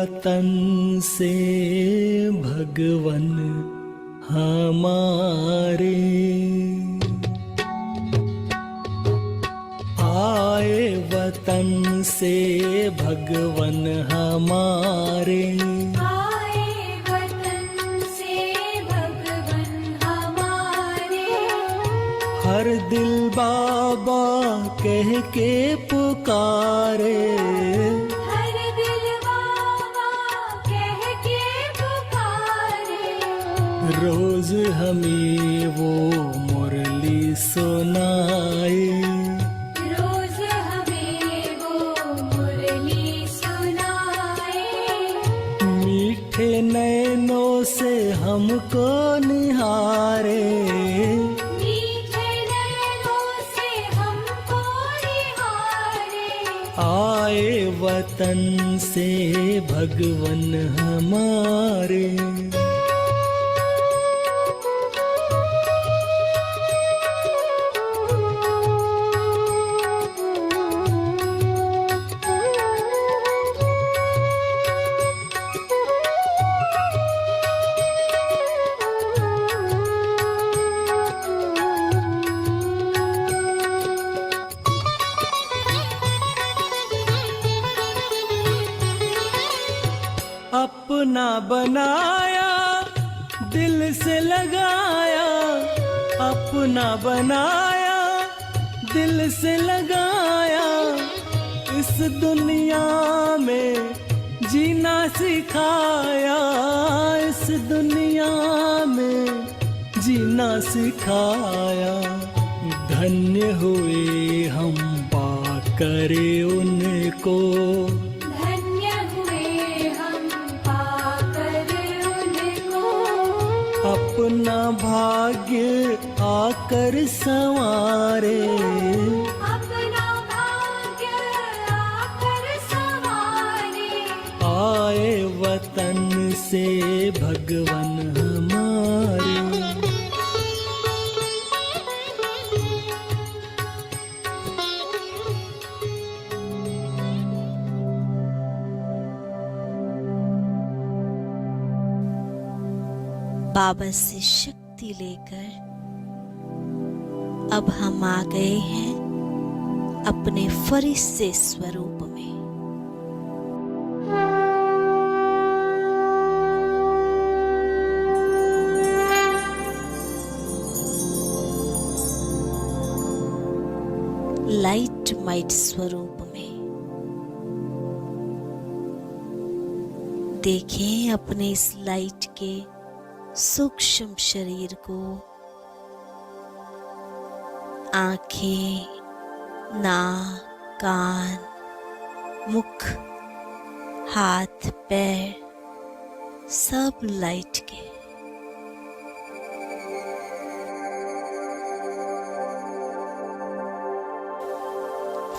वतन से भगवन हमारे, आए वतन से भगवन हमारे, आए वतन से भगवन हमारे। हर दिल बाबा कह के पुकारे, हर दिल बाबा कह के पुकारे। रोज हमें वो मुरली सुनाए, रोज हमें वो मुरली सुनाए। मीठे नैनों से हमको निहारे, मीठे नैनों से हमको निहारे। आए वतन से भगवन हमारे। अपना बनाया दिल से लगाया, अपना बनाया दिल से लगाया, इस दुनिया में जीना सिखाया, इस दुनिया में जीना सिखाया। धन्य हुए हम पाकर उनको, धन्य हुए हम पाकर उनको। अपना भाग्य आकर संवारे, अपना भाग्य आकर संवारे। आए वतन से भगवन हमारे। बाबा से शक्ति लेकर अब हम आ गए हैं अपने फरिश्ते स्वरूप में। लाइट माइट स्वरूप में देखें अपने इस लाइट के सूक्ष्म शरीर को, आंखें, नाक, कान, मुख, हाथ, पैर सब लाइट के।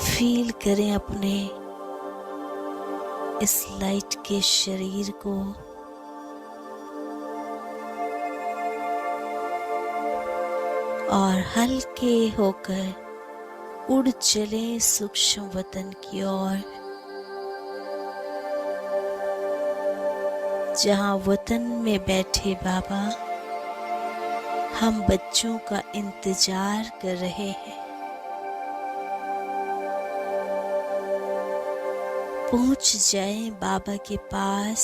फील करें अपने इस लाइट के शरीर को, और हल्के होकर उड़ चले सूक्ष्म वतन की ओर, जहां वतन में बैठे बाबा हम बच्चों का इंतजार कर रहे हैं। पहुंच जाएं बाबा के पास,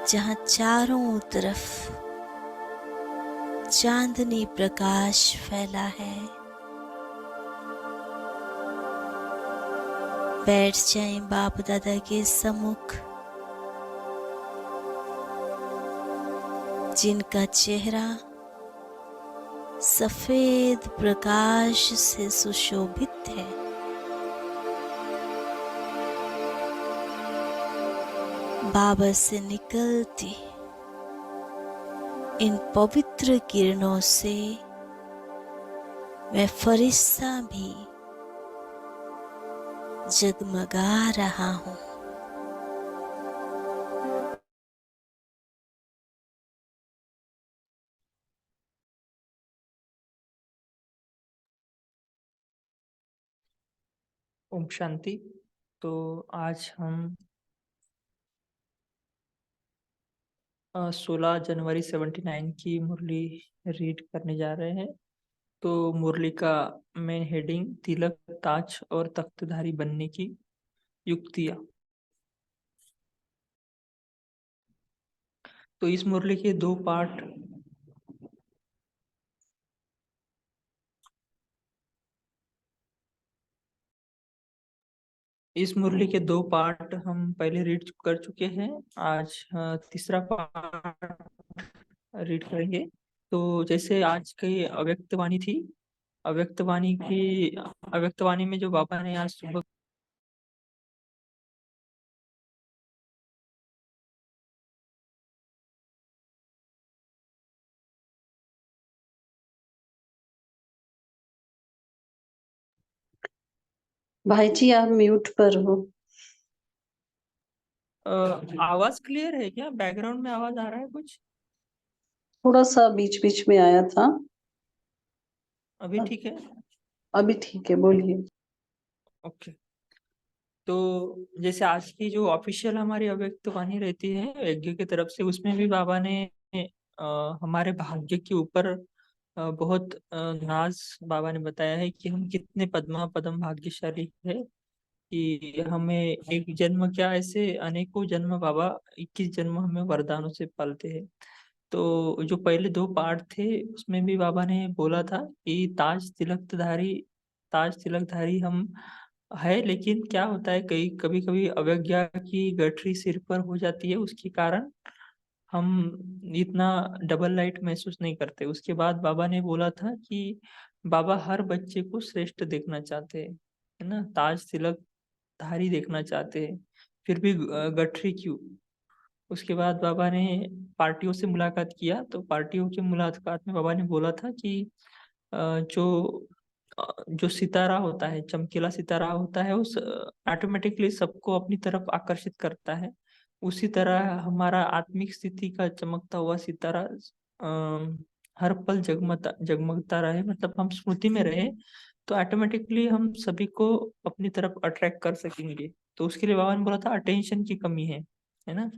जहां चारों तरफ चांदनी प्रकाश फैला है। बैठ जाएं बाप दादा के सम्मुख, जिनका चेहरा सफेद प्रकाश से सुशोभित है। बाबा से निकलती इन पवित्र किरणों से मैं फरिश्ता भी जगमगा रहा हूं। ओम शांति। तो आज हम 16 जनवरी 79 की मुरली रीड करने जा रहे हैं। तो मुरली का मेन हेडिंग तिलक, ताज और तख्तधारी बनने की युक्तियाँ। तो इस मुरली के दो पार्ट हम पहले रीड कर चुके हैं। आज तीसरा पार्ट रीड करेंगे। तो जैसे आज की अव्यक्तवाणी थी, अव्यक्तवाणी में जो बाबा ने आज सुबह भाई जी आप म्यूट पर हो। आवाज क्लियर है क्या? बैकग्राउंड में आवाज आ रहा है कुछ? थोड़ा सा बीच बीच में आया था। अभी ठीक है? अभी ठीक है, बोलिए। ओके। तो जैसे आज की जो ऑफिशियल हमारी अव्यक्तवाणी रहती है यज्ञ की तरफ से, उसमें भी बाबा ने हमारे भाग्य के ऊपर बहुत नाज बाबा ने बताया है कि हम कितने पद्मा पदम भाग्यशाली है कि हमें एक जन्म क्या, ऐसे अनेकों जन्म बाबा 21 जन्म हमें वरदानों से पालते हैं। तो जो पहले दो पार्ट थे उसमें भी बाबा ने बोला था कि ताज तिलकधारी हम है, लेकिन क्या होता है कई कभी कभी अवज्ञा की गठरी सिर पर हो जाती है, उसके कारण हम इतना डबल लाइट महसूस नहीं करते। उसके बाद बाबा ने बोला था कि बाबा हर बच्चे को श्रेष्ठ देखना चाहते हैं, है ना, ताज तिलक धारी देखना चाहते हैं, फिर भी गठरी क्यों। उसके बाद बाबा ने पार्टियों से मुलाकात किया, तो पार्टियों की मुलाकात में बाबा ने बोला था कि जो सितारा होता है, चमकीला सितारा होता है, उस ऑटोमेटिकली सबको अपनी तरफ आकर्षित करता है। उसी तरह हमारा आत्मिक स्थिति का चमकता हुआ सितारा हर पल जगमगता जगमगता रहे, मतलब हम स्मृति में रहे, तो ऑटोमेटिकली हम सभी को अपनी तरफ अट्रैक्ट कर सकेंगे। तो उसके लिए बाबा ने बोला था अटेंशन की कमी है ना।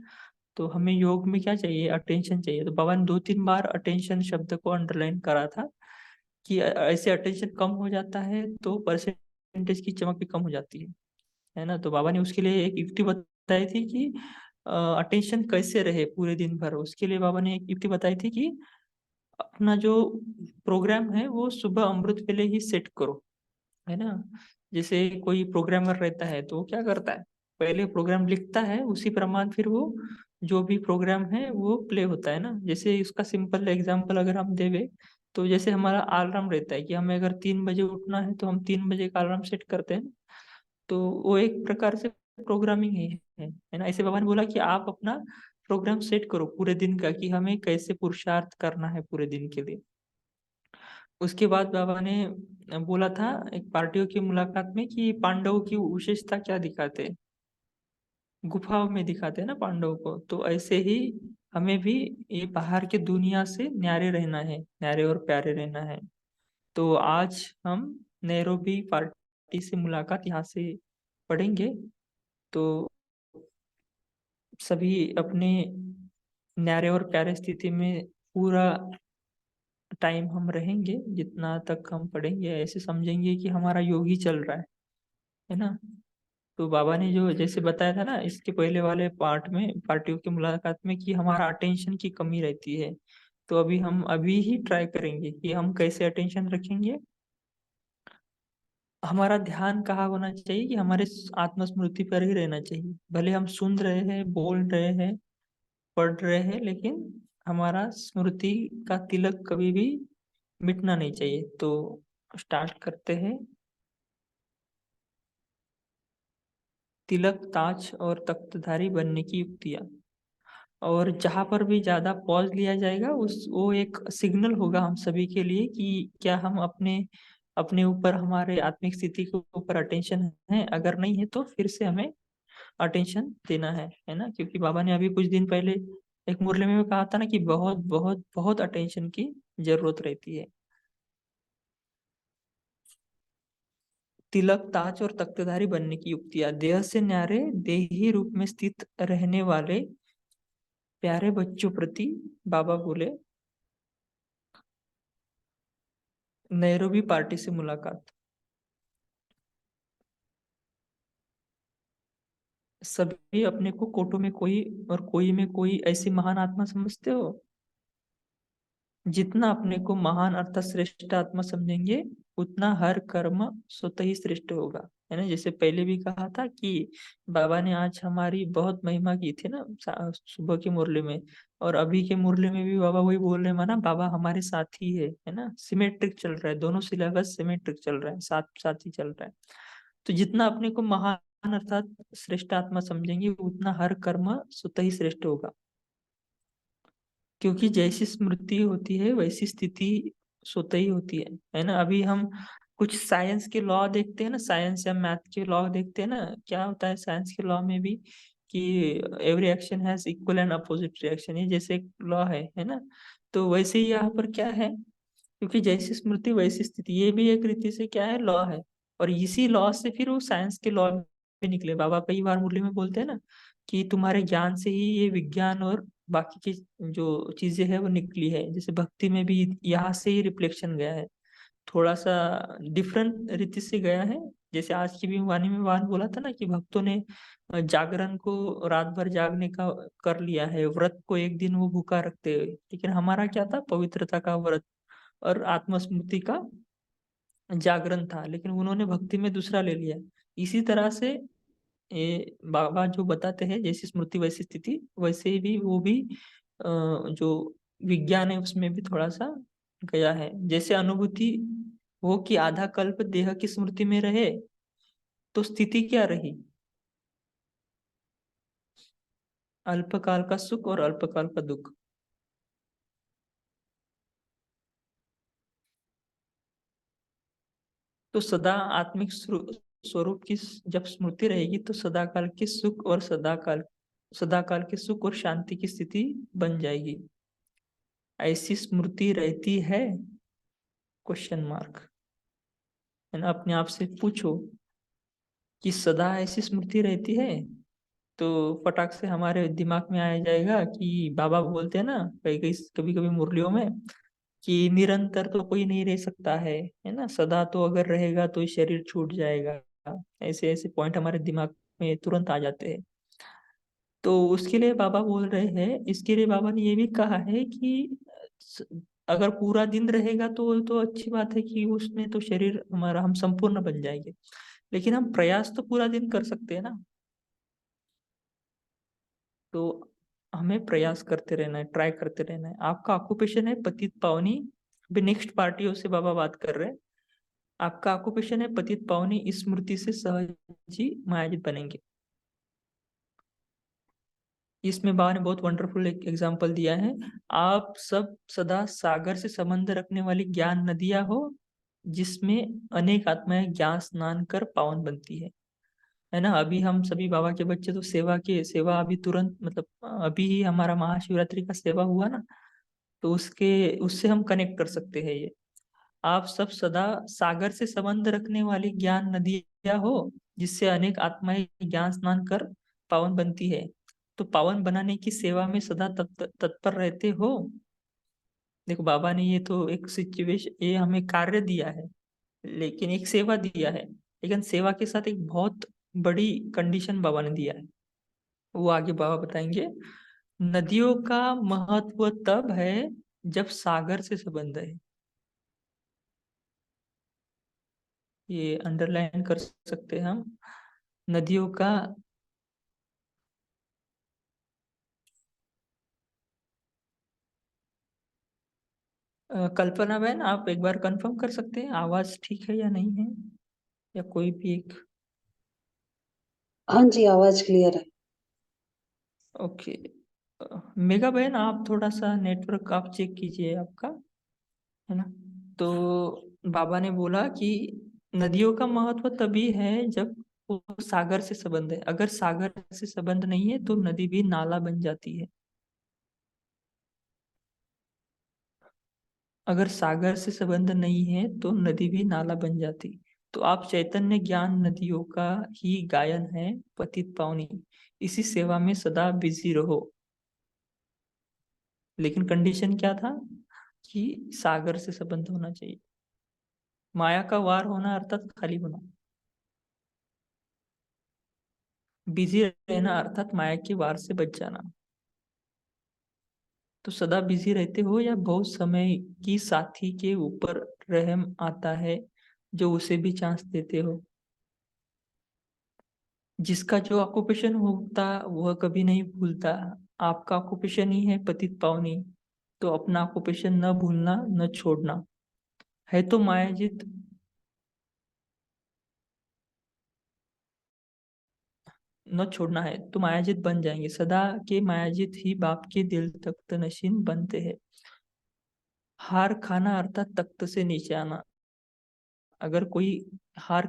तो हमें योग में क्या चाहिए? अटेंशन चाहिए। तो बाबा ने 2-3 बार अटेंशन शब्द को अंडरलाइन करा था कि ऐसे अटेंशन कम हो जाता है तो परसेंटेज की चमक भी कम हो जाती है ना। तो बाबा ने उसके लिए एक युक्ति बताई थी कि अटेंशन कैसे रहे पूरे दिन भर। उसके लिए बाबा ने एक युक्ति बताई थी कि अपना जो प्रोग्राम है वो सुबह अमृत वेले ही सेट करो, है ना। जैसे कोई प्रोग्रामर रहता है तो वो क्या करता है, पहले प्रोग्राम लिखता है, उसी प्रमाण फिर वो जो भी प्रोग्राम है वो प्ले होता है ना। जैसे इसका सिंपल एग्जांपल अगर हम देवे, तो जैसे हमारा अलार्म रहता है कि हमें अगर 3 बजे उठना है तो हम 3 बजे का अलार्म सेट करते हैं। तो वो एक प्रकार से प्रोग्रामिंग ही है ना। ऐसे बाबा ने बोला कि आप अपना प्रोग्राम सेट करो पूरे दिन का, कि हमें कैसे पुरुषार्थ करना है पूरे दिन के लिए। उसके बाद बाबा ने बोला था एक पार्टियों की मुलाकात में कि पांडवों की विशेषता क्या दिखाते हैं, गुफाओं में दिखाते हैं ना पांडवों को। तो ऐसे ही हमें भी ये बाहर की दुनिया से न्यारे रहना है, न्यारे और प्यारे रहना है। तो आज हम नैरोबी पार्टी से मुलाकात यहाँ से पढ़ेंगे। तो सभी अपने न्यारे और प्यारे स्थिति में पूरा टाइम हम रहेंगे, जितना तक हम पढ़ेंगे ऐसे समझेंगे कि हमारा योग ही चल रहा है ना। तो बाबा ने जो जैसे बताया था ना इसके पहले वाले पार्ट में, पार्टियों की मुलाकात में, कि हमारा अटेंशन की कमी रहती है। तो हम अभी ही ट्राई करेंगे कि हम कैसे अटेंशन रखेंगे। हमारा ध्यान कहाँ होना चाहिए कि हमारे आत्मस्मृति पर ही रहना चाहिए। भले हम सुन रहे हैं, बोल रहे हैं, पढ़ रहे हैं, लेकिन हमारा स्मृति का तिलक कभी भी मिटना नहीं चाहिए। तो स्टार्ट करते हैं। तिलक, ताज और तख्तधारी बनने की युक्तियाँ। और जहाँ पर भी ज्यादा पॉज लिया जाएगा उस वो एक सिग्नल होगा हम सभी के लिए कि क्या हम अपने अपने ऊपर, हमारे आत्मिक स्थिति के ऊपर अटेंशन है। अगर नहीं है तो फिर से हमें अटेंशन देना है ना। क्योंकि बाबा ने अभी कुछ दिन पहले एक मुरली में कहा था ना कि बहुत बहुत बहुत अटेंशन की जरूरत रहती है। तिलक, ताज और तख्तधारी बनने की युक्तियां। देह से न्यारे देही रूप में स्थित रहने वाले प्यारे बच्चों प्रति बाबा बोले, नैरोबी पार्टी से मुलाकात। सभी अपने को कोटो में कोई और कोई में कोई ऐसी महान आत्मा समझते हो। जितना अपने को महान अर्थात श्रेष्ठ आत्मा समझेंगे, उतना हर कर्म स्वतः ही श्रेष्ठ होगा, है ना। जैसे पहले भी कहा था कि बाबा ने आज हमारी बहुत महिमा की थी ना सुबह की मुरली में, और अभी के मुरली में भी बाबा वही बोल रहे हैं, माना बाबा हमारे साथ ही है ना। सिमेट्रिक चल रहा है, दोनों सिलेबस सिमेट्रिक चल रहा है, साथ साथ ही चल रहा है। तो जितना अपने को महान अर्थात श्रेष्ठ आत्मा समझेंगे, उतना हर कर्म स्वतः ही श्रेष्ठ होगा। क्योंकि जैसी स्मृति होती है वैसी स्थिति स्वतः ही होती है ना। अभी हम कुछ साइंस के लॉ देखते हैं ना, साइंस या मैथ के लॉ देखते हैं ना, क्या होता है साइंस के लॉ में भी कि every action has equal and opposite reaction, ये जैसे एक लॉ है ना। तो वैसे ही यहाँ पर क्या है, क्योंकि जैसी स्मृति वैसी स्थिति, ये भी एक रीति से क्या है, लॉ है। और इसी लॉ से फिर वो साइंस के लॉ भी निकले। बाबा कई बार मुरली में बोलते हैं ना कि तुम्हारे ज्ञान से ही ये विज्ञान और बाकी की जो चीजें है वो निकली है। जैसे भक्ति में भी यहाँ से ही रिफ्लेक्शन गया है, थोड़ा सा डिफरेंट रीति से गया है। जैसे आज की भी वाणी में वान बोला था ना कि भक्तों ने जागरण को रात भर जागने का कर लिया है, व्रत को एक दिन वो भूखा रखते हुए, लेकिन हमारा क्या था, पवित्रता का व्रत और आत्मस्मृति का जागरण था, लेकिन उन्होंने भक्ति में दूसरा ले लिया। इसी तरह से ये बाबा जो बताते हैं, जैसी स्मृति वैसी स्थिति, वैसे ही भी वो भी जो विज्ञान है उसमें भी थोड़ा सा गया है। जैसे अनुभूति हो कि आधा कल्प देह की स्मृति में रहे, तो स्थिति क्या रही, अल्पकाल का सुख और अल्पकाल का दुख। तो सदा आत्मिक स्वरूप की जब स्मृति रहेगी, तो सदाकाल के सुख और सदाकाल के सुख और शांति की स्थिति बन जाएगी। ऐसी स्मृति रहती है, क्वेश्चन मार्क, है ना। अपने आप से पूछो कि सदा ऐसी स्मृति रहती है, तो फटाक से हमारे दिमाग में आ जाएगा कि बाबा बोलते हैं ना कई कई कभी कभी मुरलियों में कि निरंतर तो कोई नहीं रह सकता है ना। सदा तो अगर रहेगा तो शरीर छूट जाएगा। ऐसे ऐसे पॉइंट हमारे दिमाग में तुरंत आ जाते हैं। तो उसके लिए बाबा बोल रहे हैं, इसके लिए बाबा ने ये भी कहा है कि स- अगर पूरा दिन रहेगा तो अच्छी बात है कि उसमें तो शरीर हमारा हम संपूर्ण बन जाएंगे, लेकिन हम प्रयास तो पूरा दिन कर सकते हैं ना। तो हमें प्रयास करते रहना है, ट्राई करते रहना है। आपका ऑक्यूपेशन है पतित पावनी, अभी नेक्स्ट पार्टियों से बाबा बात कर रहे हैं। आपका ऑक्यूपेशन है पतित पावनी, इस स्मृति से सहज ही मायाजित बनेंगे। इसमें बाबा ने बहुत वंडरफुल एक एग्जांपल दिया है। आप सब सदा सागर से संबंध रखने वाली ज्ञान नदियां हो, जिसमें अनेक आत्माएं ज्ञान स्नान कर पावन बनती है ना। अभी हम सभी बाबा के बच्चे तो सेवा अभी तुरंत मतलब अभी ही हमारा महाशिवरात्रि का सेवा हुआ ना, तो उसके उससे हम कनेक्ट कर सकते हैं ये। आप सब सदा सागर से संबंध रखने वाली ज्ञान नदियां हो, जिससे अनेक आत्माएं ज्ञान स्नान कर पावन बनती है। तो पावन बनाने की सेवा में सदा तत्पर रहते हो। देखो बाबा ने ये तो एक सिचुएशन, ये हमें कार्य दिया है, लेकिन एक सेवा दिया है, लेकिन सेवा के साथ एक बहुत बड़ी कंडीशन बाबा ने दिया है, वो आगे बाबा बताएंगे। नदियों का महत्व तब है जब सागर से संबंध है। ये अंडरलाइन कर सकते हैं हम। नदियों का कल्पना बहन आप एक बार कंफर्म कर सकते हैं आवाज ठीक है या नहीं है, या कोई भी एक। हाँ जी, आवाज क्लियर है। ओके। मेगा बहन आप थोड़ा सा नेटवर्क आप चेक कीजिए आपका, है ना। तो बाबा ने बोला कि नदियों का महत्व तभी है जब वो सागर से संबंध है। अगर सागर से संबंध नहीं है तो नदी भी नाला बन जाती है। अगर सागर से संबंध नहीं है तो नदी भी नाला बन जाती। तो आप चैतन्य ज्ञान नदियों का ही गायन है पतित पावनी, इसी सेवा में सदा बिजी रहो। लेकिन कंडीशन क्या था कि सागर से संबंध होना चाहिए। माया का वार होना अर्थात खाली होना, बिजी रहना अर्थात माया के वार से बच जाना। तो सदा बिजी रहते हो या बहुत समय की साथी के ऊपर रहम आता है जो उसे भी चांस देते हो। जिसका जो ऑक्यूपेशन होता वह कभी नहीं भूलता। आपका ऑक्यूपेशन ही है पतित पावनी, तो अपना ऑक्यूपेशन न भूलना न छोड़ना है। तो मायाजित न छोड़ना है तो मायाजित बन जाएंगे। सदा के मायाजित ही बाप के दिल तख्त नशीन बनते हैं। हार खाना अर्थात तख्त से नीचे आना। अगर कोई हार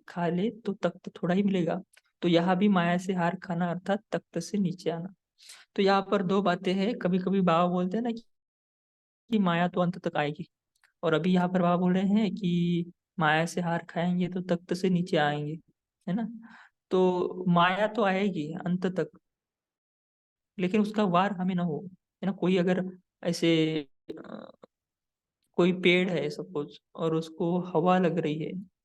खा ले तो तख्त थोड़ा ही मिलेगा, तो यहाँ भी माया से हार खाना अर्थात तख्त से नीचे आना। तो यहाँ पर दो बातें हैं। कभी कभी बाबा बोलते हैं ना कि माया तो अंत तक आएगी, और अभी यहाँ पर बाबा बोल रहे हैं कि माया से हार खाएंगे तो तख्त से नीचे आएंगे, है ना। तो माया तो आएगी अंत तक, लेकिन उसका वार हमें ना हो, है ना। कोई अगर ऐसे अ, कोई पेड़ है सपोज, और उसको हवा लग रही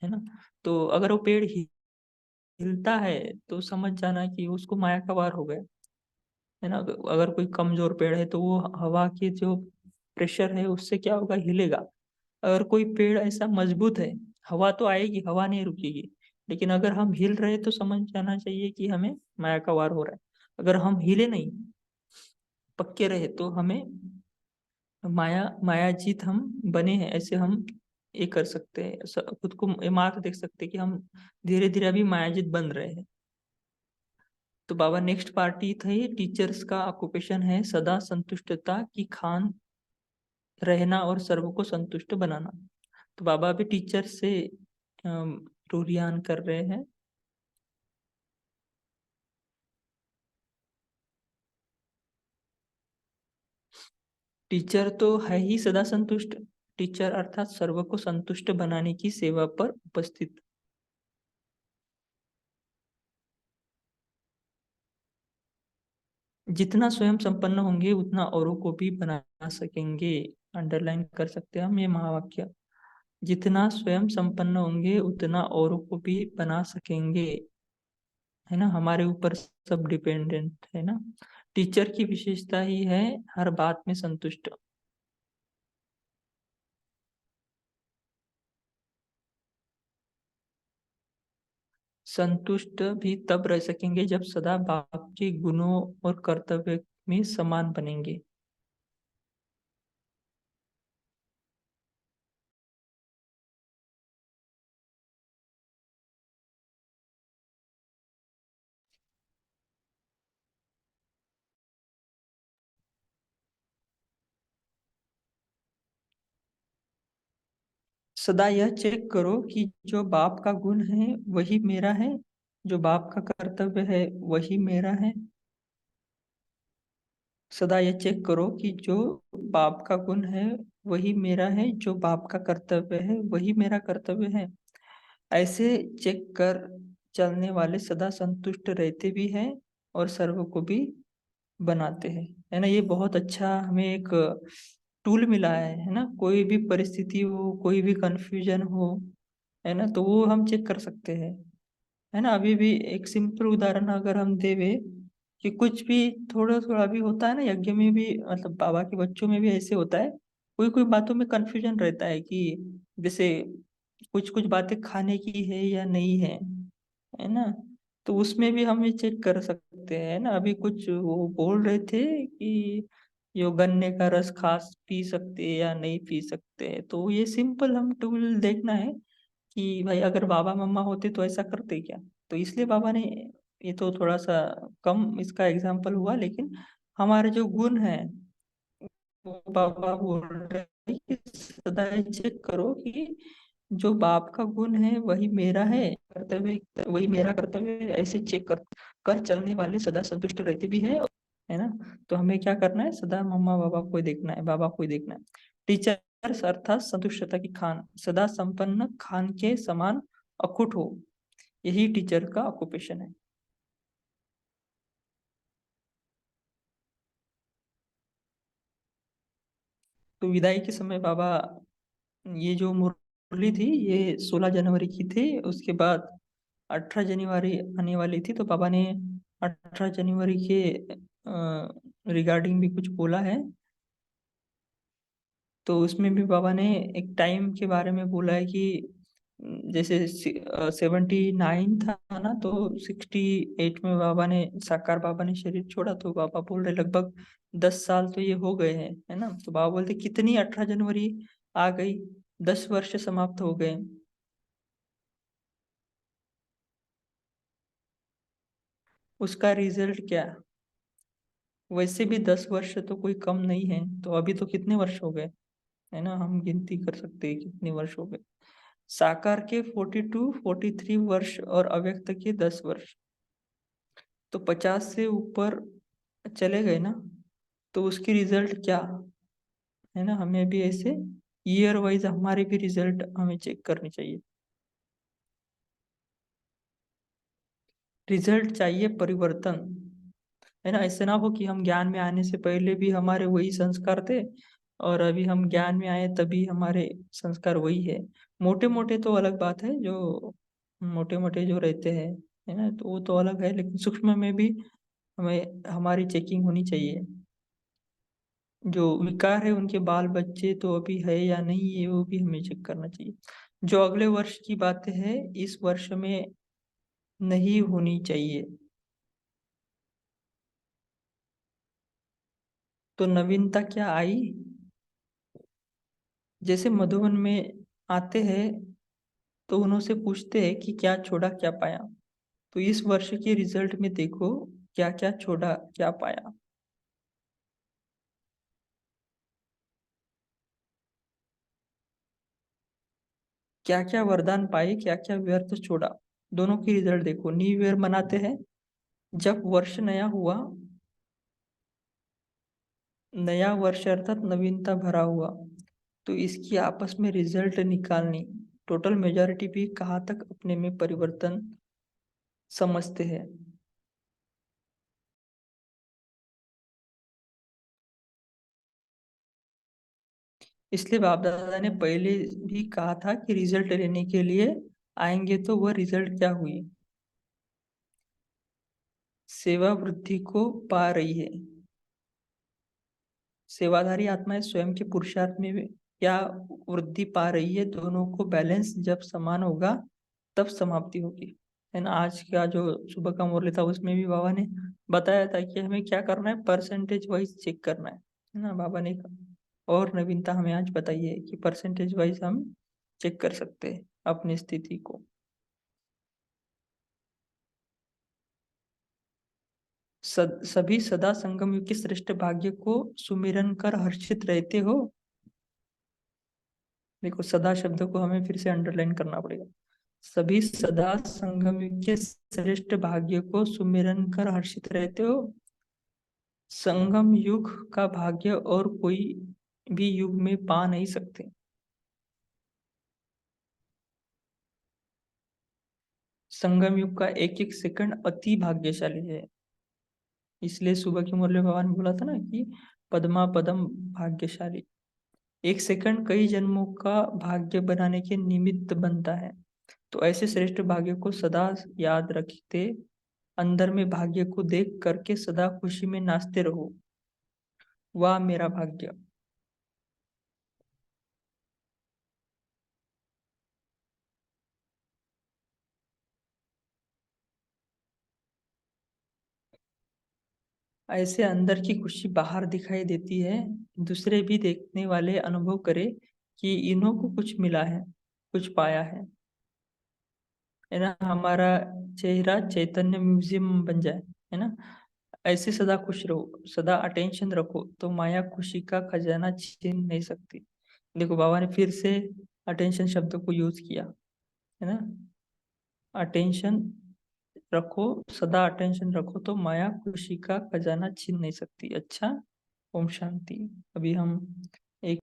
है ना। तो अगर वो पेड़ हिलता है तो समझ जाना कि उसको माया का वार हो गया, है ना। अगर कोई कमजोर पेड़ है तो वो हवा के जो प्रेशर है उससे क्या होगा, हिलेगा। अगर कोई पेड़ ऐसा मजबूत है, हवा तो आएगी, हवा नहीं रुकेगी, लेकिन अगर हम हिल रहे तो समझ जाना चाहिए कि हमें माया का वार हो रहा है। अगर हम हिले नहीं, पक्के रहे, तो हमें माया जीत हम बने हैं, ऐसे हम ये कर सकते हैं। खुद को ये मार्क देख सकते हैं कि हम धीरे धीरे अभी मायाजित बन रहे हैं। तो बाबा नेक्स्ट पार्टी थे, टीचर्स का ऑक्यूपेशन है सदा संतुष्टता की खान रहना और सर्व को संतुष्ट बनाना। तो बाबा भी टीचर से रूरियान कर रहे हैं। टीचर तो है ही सदा संतुष्ट। टीचर अर्थात सर्व को संतुष्ट बनाने की सेवा पर उपस्थित। जितना स्वयं संपन्न होंगे उतना औरों को भी बना सकेंगे। अंडरलाइन कर सकते हैं हम ये महावाक्य। जितना स्वयं संपन्न होंगे उतना औरों को भी बना सकेंगे, है ना। हमारे ऊपर सब डिपेंडेंट है ना। टीचर की विशेषता ही है हर बात में संतुष्ट। संतुष्ट भी तब रह सकेंगे जब सदा बाप के गुणों और कर्तव्य में समान बनेंगे। सदा यह चेक करो कि जो बाप का गुण है वही मेरा है, जो बाप का कर्तव्य है वही मेरा है। सदा यह चेक करो कि जो बाप का गुण है वही मेरा है, जो बाप का कर्तव्य है वही मेरा कर्तव्य है। ऐसे चेक कर चलने वाले सदा संतुष्ट रहते भी हैं और सर्व को भी बनाते हैं, है ना। ये बहुत अच्छा हमें एक टूल मिला है ना। कोई भी परिस्थिति हो, कोई भी कंफ्यूजन हो, है ना, तो वो हम चेक कर सकते हैं, है ना। अभी भी एक सिंपल उदाहरण अगर हम देवे कि कुछ भी थोड़ा थोड़ा भी होता है ना, यज्ञ में भी, मतलब बाबा के बच्चों में भी ऐसे होता है। कोई कोई बातों में कंफ्यूजन रहता है कि जैसे कुछ कुछ बातें खाने की है या नहीं है ना। तो उसमें भी हम ये चेक कर सकते हैं ना। अभी कुछ वो बोल रहे थे कि यो गन्ने का रस खास पी सकते हैं या नहीं पी सकते हैं, तो ये सिंपल हम टूल देखना है कि भाई अगर बाबा मम्मा होते तो ऐसा करते क्या। तो इसलिए बाबा ने, ये तो थोड़ा सा कम इसका एग्जाम्पल हुआ, लेकिन हमारे जो गुण है वो बाबा बोल रहे हैं कि सदा ये चेक करो कि जो बाप का गुण है वही मेरा है, कर्तव्य वही मेरा कर्तव्य है। ऐसे चेक कर चलने वाले सदा संतुष्ट रहते भी है ना। तो हमें क्या करना है, सदा मम्मा बाबा को ही देखना है, बाबा को ही देखना है। टीचर्स अर्थात संतुष्टता की खान, सदा संपन्न खान के समान अखुट हो, यही टीचर का ऑक्यूपेशन है। तो विदाई के समय बाबा, ये जो मुरली थी ये 16 जनवरी की थी, उसके बाद 18 जनवरी आने वाली थी, तो बाबा ने 18 जनवरी के रिगार्डिंग भी कुछ बोला है। तो उसमें भी बाबा ने एक टाइम के बारे में बोला है कि जैसे 79 था ना, तो 68 में बाबा ने, साकार बाबा ने शरीर छोड़ा, तो बाबा बोल रहे लगभग 10 साल तो ये हो गए हैं, है ना। तो बाबा बोलते कितनी 18 जनवरी आ गई, 10 वर्ष समाप्त हो गए। उसका रिजल्ट क्या? वैसे भी 10 वर्ष तो कोई कम नहीं है, तो अभी तो कितने वर्ष हो गए, है ना, हम गिनती कर सकते हैं कितने वर्ष हो गए। साकार के 42 43 वर्ष और अव्यक्त के 10 वर्ष, तो 50 से ऊपर चले गए ना। तो उसकी रिजल्ट क्या, है ना, हमें भी ऐसे ईयर वाइज हमारे भी रिजल्ट हमें चेक करनी चाहिए। रिजल्ट चाहिए परिवर्तन, है ना। ऐसे ना हो कि हम ज्ञान में आने से पहले भी हमारे वही संस्कार थे और अभी हम ज्ञान में आए तभी हमारे संस्कार वही है। मोटे मोटे तो अलग बात है, जो मोटे मोटे जो रहते हैं, है ना, तो वो तो अलग है, लेकिन सूक्ष्म में भी हमें हमारी चेकिंग होनी चाहिए। जो विकार है उनके बाल बच्चे तो अभी है या नहीं, ये वो भी हमें चेक करना चाहिए। जो अगले वर्ष की बातें है इस वर्ष में नहीं होनी चाहिए। तो नवीनता क्या आई? जैसे मधुबन में आते हैं तो उन्होंने पूछते हैं कि क्या छोड़ा क्या पाया। तो इस वर्ष के रिजल्ट में देखो क्या क्या छोड़ा क्या पाया। क्या क्या वरदान पाए, क्या क्या व्यर्थ छोड़ा, दोनों की रिजल्ट देखो। न्यू ईयर मनाते हैं, जब वर्ष नया हुआ, नया वर्ष अर्थात नवीनता भरा हुआ, तो इसकी आपस में रिजल्ट निकालनी। टोटल मेजॉरिटी भी कहाँ तक अपने में परिवर्तन समझते हैं। इसलिए बाप दादा ने पहले भी कहा था कि रिजल्ट लेने के लिए आएंगे, तो वह रिजल्ट क्या हुई? सेवा वृद्धि को पा रही है। सेवाधारी आत्माएं स्वयं के पुरुषार्थ में क्या वृद्धि पा रही है, दोनों को बैलेंस जब समान होगा तब समाप्ति होगी, है ना। आज का जो सुबह का मुरली था उसमें भी बाबा ने बताया था कि हमें क्या करना है, परसेंटेज वाइज चेक करना है ना। बाबा ने और नवीनता हमें आज बताइए कि परसेंटेज वाइज हम चेक कर सकते हैं अपनी स्थिति को। सभी सदा संगम युग के श्रेष्ठ भाग्य को सुमिरन कर हर्षित रहते हो। देखो सदा शब्द को हमें फिर से अंडरलाइन करना पड़ेगा। सभी सदा संगम युग के श्रेष्ठ भाग्य को सुमिरन कर हर्षित रहते हो। संगम युग का भाग्य और कोई भी युग में पा नहीं सकते। संगम युग का एक एक सेकंड अति भाग्यशाली है। इसलिए सुबह की मुरली बाबा ने बोला था ना कि पद्मा पदम भाग्यशाली। एक सेकंड कई जन्मों का भाग्य बनाने के निमित्त बनता है। तो ऐसे श्रेष्ठ भाग्य को सदा याद रखते, अंदर में भाग्य को देख करके सदा खुशी में नाचते रहो, वाह मेरा भाग्य। ऐसे अंदर की खुशी बाहर दिखाई देती है, दूसरे भी देखने वाले अनुभव करे कि इन्हों को कुछ मिला है, कुछ पाया है ना। हमारा चेहरा चैतन्य म्यूजियम बन जाए, है ना। ऐसे सदा खुश रहो, सदा अटेंशन रखो, तो माया खुशी का खजाना छीन नहीं सकती। देखो बाबा ने फिर से अटेंशन शब्द को यूज किया, है ना। अटेंशन रखो, सदा अटेंशन रखो, तो माया खुशी का खजाना छीन नहीं सकती। अच्छा, ओम शांति। अभी हम एक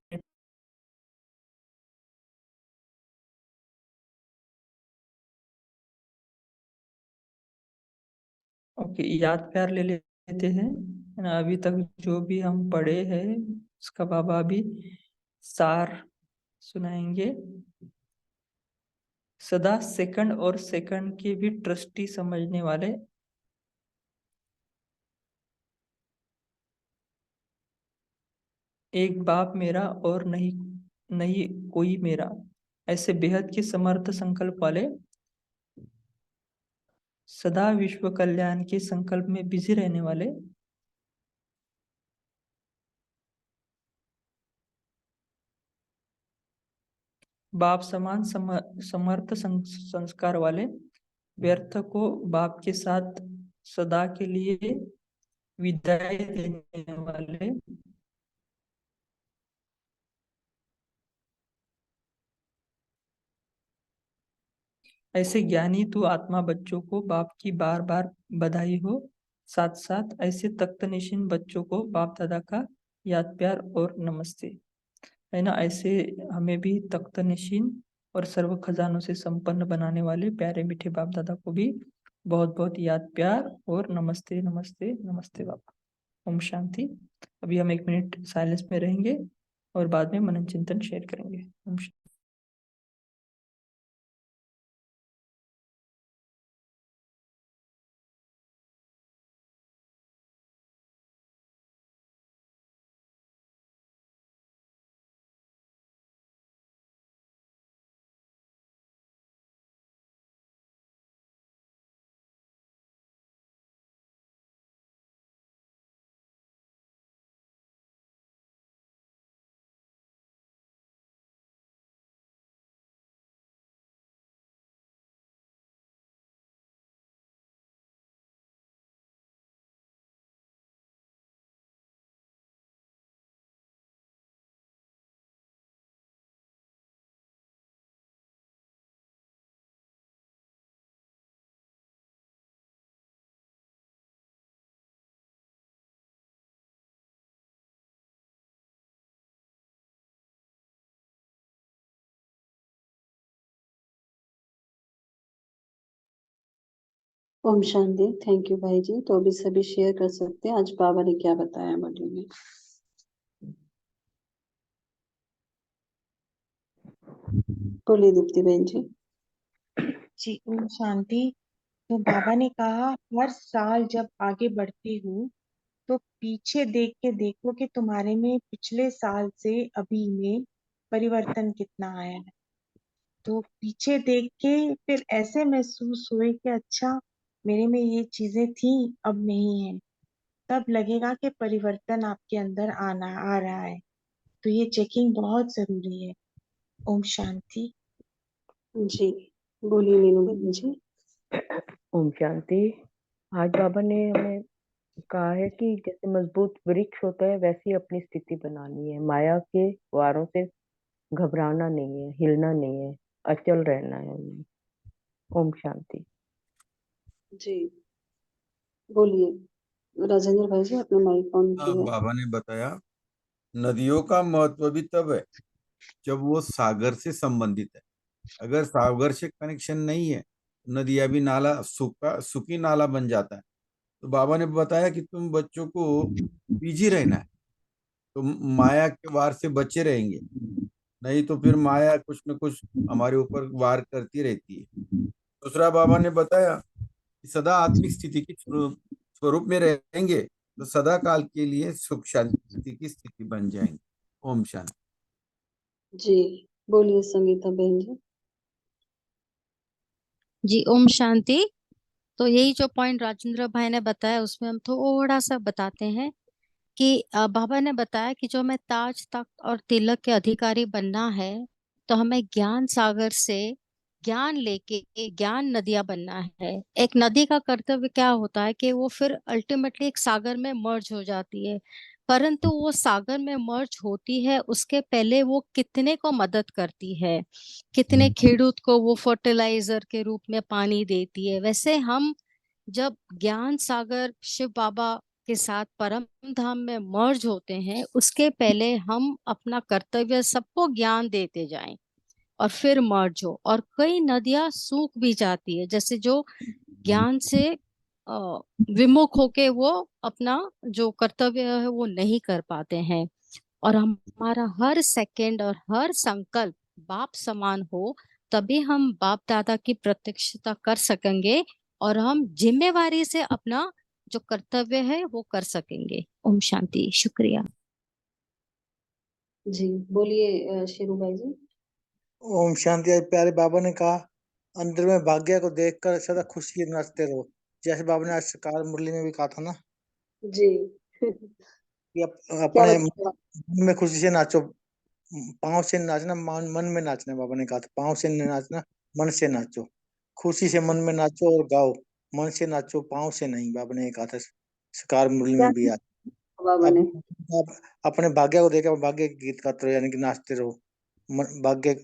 ओके, याद प्यार ले लेते हैं, है ना। अभी तक जो भी हम पढ़े हैं उसका बाबा अभी सार सुनाएंगे। सदा सेकंड और सेकंड के भी ट्रस्टी समझने वाले, एक बाप मेरा और नहीं नहीं कोई मेरा, ऐसे बेहद के समर्थ संकल्प वाले, सदा विश्व कल्याण के संकल्प में बिजी रहने वाले, बाप समान समर्थ संस्कार वाले, व्यर्थ को बाप के साथ सदा के लिए विदाई देने वाले, ऐसे ज्ञानी तू आत्मा बच्चों को बाप की बार बार बधाई हो। साथ साथ ऐसे तख्तनिशीन बच्चों को बाप दादा का याद प्यार और नमस्ते, है ना। ऐसे हमें भी तख्तनिशीन और सर्व खजानों से संपन्न बनाने वाले प्यारे मीठे बाप दादा को भी बहुत बहुत याद प्यार और नमस्ते नमस्ते नमस्ते बाबा। ओम शांति। अभी हम 1 मिनट साइलेंस में रहेंगे और बाद में मनन चिंतन शेयर करेंगे। ओम शांति। ओम शांति। थैंक यू भाई जी। तो अभी सभी शेयर कर सकते हैं आज बाबा ने क्या बताया मॉड्यूल में। बोलिए दीप्ति बहन जी। जी ओम शांति। तो बाबा ने कहा हर साल जब आगे बढ़ती हूँ तो पीछे देख के देखो कि तुम्हारे में पिछले साल से अभी में परिवर्तन कितना आया है। तो पीछे देख के फिर ऐसे महसूस हुए कि अच्छा मेरे में ये चीजें थी अब नहीं है, तब लगेगा कि परिवर्तन आपके अंदर आ रहा है। तो ये चेकिंग बहुत जरूरी है। ओम शांति। जी बोलिए मीनू बहन जी। ओम शांति। आज बाबा ने हमें कहा है कि जैसे मजबूत वृक्ष होता है वैसी अपनी स्थिति बनानी है, माया के वारों से घबराना नहीं है, हिलना नहीं है, अचल रहना है हमें। ओम शांति। जी बोलिए राजेंद्र भाई जी, अपना माइक ऑन हाँ, किया। बाबा ने बताया नदियों का महत्व भी तब है जब वो सागर से संबंधित है। अगर सागर से कनेक्शन नहीं है नदियां भी नाला सूखी नाला बन जाता है। तो बाबा ने बताया कि तुम बच्चों को बिजी रहना है तो माया के वार से बचे रहेंगे, नहीं तो फिर माया कुछ न कुछ हमारे ऊपर वार करती रहती है। दूसरा बाबा ने बताया कि सदा आत्मिक स्थिति की स्वरूप में रहेंगे तो सदा काल के लिए सुख शांति की स्थिति बन जाएंगे। ओम शांति। जी बोलिए संगीता बहन जी। जी ओम शांति। तो यही जो पॉइंट राजेंद्र भाई ने बताया उसमें हम थोड़ा सा बताते हैं कि बाबा ने बताया कि जो हमें ताज तख्त और तिलक के अधिकारी बनना है तो हमें ज्ञान सागर से ज्ञान लेके ज्ञान नदियां बनना है। एक नदी का कर्तव्य क्या होता है कि वो फिर अल्टीमेटली एक सागर में मर्ज हो जाती है, परंतु वो सागर में मर्ज होती है उसके पहले वो कितने को मदद करती है, कितने खेडूत को वो फर्टिलाइजर के रूप में पानी देती है। वैसे हम जब ज्ञान सागर शिव बाबा के साथ परम धाम में मर्ज होते हैं उसके पहले हम अपना कर्तव्य सबको ज्ञान देते जाएं और फिर मर्ज हो। और कई नदियां सूख भी जाती है, जैसे जो ज्ञान से विमुख होके वो अपना जो कर्तव्य है वो नहीं कर पाते हैं। और हमारा हर सेकंड और हर संकल्प बाप समान हो, तभी हम बाप दादा की प्रत्यक्षता कर सकेंगे और हम जिम्मेवारी से अपना जो कर्तव्य है वो कर सकेंगे। ओम शांति। शुक्रिया। जी बोलिए शेरू भाई जी। ओम शांति। आज प्यारे बाबा ने कहा, अंदर में भाग्य को देखकर सदा खुशी से नाचते रहो। जैसे बाबा ने आज सकार मुरली में भी कहा था ना जी कि क्या अपने बताया? मन में खुशी से नाचो। पाँव से नाचना, मन में नाचना। बाबा ने कहा था पाँव से नहीं नाचना, मन से नाचो। खुशी से मन में नाचो और गाओ, मन से नाचो, पाँव से नहीं। बाबा ने कहा था सकार मुरली क्या में भी आज। बाबा अब ने? आप अपने भाग्य को देखकर भाग्य के गीत गाते रहो, यानी कि नाचते रहो। भाग्य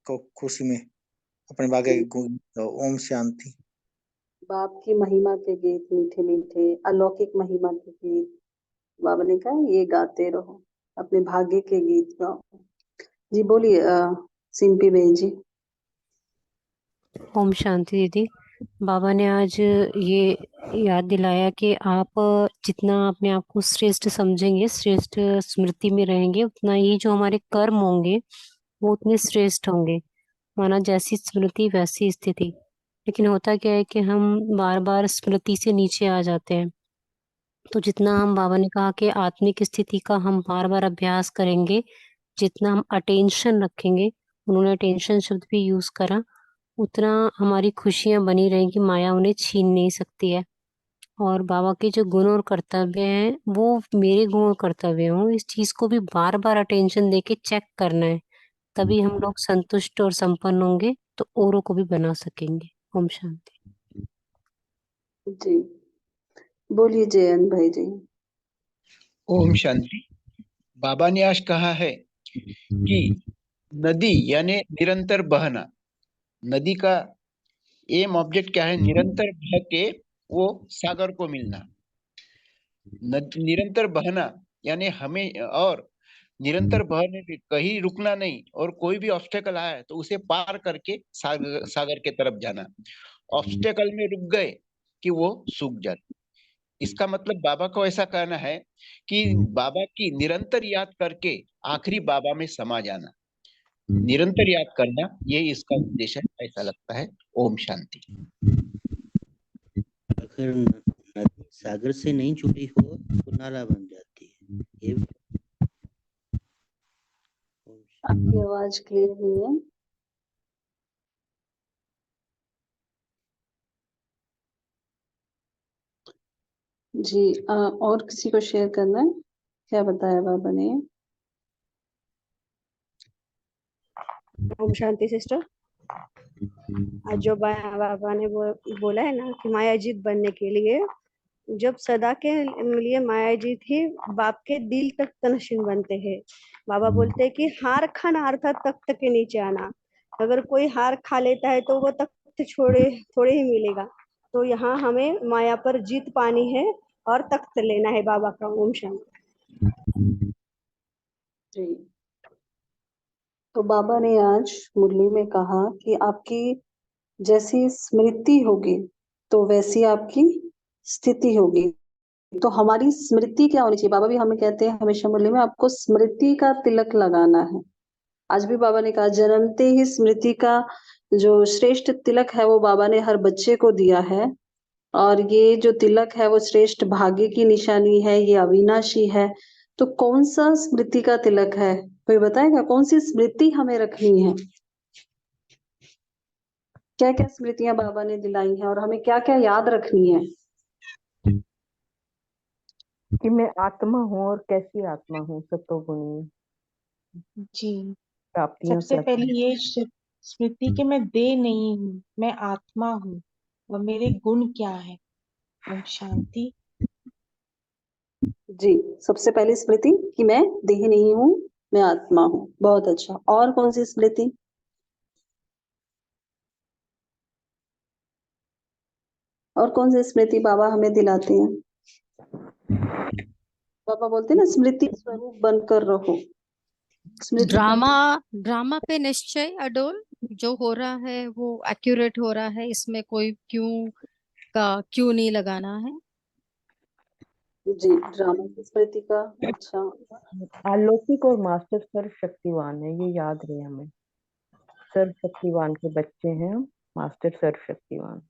को खुशी में अपने भाग्य के जी, गीत गाओ। ओम शांति। बाप की महिमा के गीत, मीठे मीठे अलौकिक महिमा के गीत बाबा ने कहा ये गाते रहो, अपने भाग्य के गीत गाओ। जी बोलिए सिंपी बहन जी। ओम शांति दीदी। बाबा ने आज ये याद दिलाया कि आप जितना अपने आप को श्रेष्ठ समझेंगे, श्रेष्ठ स्मृति में रहेंगे, उतना ही जो हमारे कर्म होंगे वो उतने श्रेष्ठ होंगे। माना जैसी स्मृति वैसी स्थिति। लेकिन होता क्या है कि हम बार बार स्मृति से नीचे आ जाते हैं। तो जितना हम, बाबा ने कहा कि आत्मिक स्थिति का हम बार बार अभ्यास करेंगे, जितना हम अटेंशन रखेंगे, उन्होंने अटेंशन शब्द भी यूज करा, उतना हमारी खुशियां बनी रहेंगी, माया उन्हें छीन नहीं सकती है। और बाबा के जो गुण और कर्तव्य हैं वो मेरे गुण और कर्तव्य हों, इस चीज को भी बार बार अटेंशन देके चेक करना है। तभी हम लोग संतुष्ट और संपन्न होंगे, तो औरों को भी बना सकेंगे। ओम शांति। जी बोलिए जयंत भाई जी। ओम शांति। बाबा ने आज कहा है कि नदी यानी निरंतर बहना, नदी का एम ऑब्जेक्ट क्या है? निरंतर बह के वो सागर को मिलना। निरंतर बहना यानी हमें, और निरंतर बहने पे कहीं रुकना नहीं, और कोई भी ऑब्स्टेकल आया तो उसे पार करके सागर के तरफ जाना। ऑब्स्टेकल में रुक गए कि वो सूख जाते। इसका मतलब बाबा को ऐसा कहना है कि बाबा की निरंतर याद करके आखिरी बाबा में समा जाना, निरंतर याद करना, ये इसका उद्देश्य है, ऐसा लगता है। ओम शांति। अगर नदी सागर से नहीं जुड़ी हो तो नाला बन जाती है। ये आपकी आवाज क्लियर नहीं है। जी और किसी को शेयर करना है? क्या बताया बाबा ने? ओम शांति सिस्टर। आज जो बाबा ने बोला है ना कि मायाजीत बनने के लिए, जब सदा के लिए मायाजीत ही बाप के दिल तक तनशीन बनते हैं। बाबा बोलते हैं कि हार खाना अर्थात तख्त के नीचे आना। अगर कोई हार खा लेता है तो वो तख्त थोड़े ही मिलेगा। तो यहाँ हमें माया पर जीत पानी है और तख्त लेना है बाबा का। ओम शांति। जी तो बाबा ने आज मुरली में कहा कि आपकी जैसी स्मृति होगी तो वैसी आपकी स्थिति होगी। तो हमारी स्मृति क्या होनी चाहिए? बाबा भी हमें कहते हैं हमेशा मुरली में, आपको स्मृति का तिलक लगाना है। आज भी बाबा ने कहा जन्मते ही स्मृति का जो श्रेष्ठ तिलक है वो बाबा ने हर बच्चे को दिया है। और ये जो तिलक है वो श्रेष्ठ भाग्य की निशानी है, ये अविनाशी है। तो कौन सा स्मृति का तिलक है? कोई बताएगा कौन सी स्मृति हमें रखनी है? क्या क्या स्मृतियां बाबा ने दिलाई हैं और हमें क्या क्या याद रखनी है? कि मैं आत्मा हूँ और कैसी आत्मा हूँ, सत्वगुणी जी। प्राप्तियां सबसे करती पहले ये स्मृति कि मैं देह नहीं हूँ, मैं आत्मा हूँ और मेरे गुण क्या है। ओम शांति। जी सबसे पहली स्मृति कि मैं देह नहीं हूँ, मैं आत्मा हूँ। बहुत अच्छा। और कौन सी स्मृति? और कौन सी स्मृति बाबा हमें दिलाते हैं? बाबा बोलते हैं ना स्मृति स्वरूप बनकर रहो। स्मृति ड्रामा पे निश्चय अडोल, जो हो रहा है वो एक्यूरेट हो रहा है, इसमें कोई क्यों का क्यों नहीं लगाना है? जी, ड्रामा की स्मृति का। अच्छा, अलौकिक और मास्टर सर्वशक्तिवान है, ये याद रहे हमें। सर्वशक्तिवान के बच्चे हैं हम, मास्टर सर्वशक्तिवान।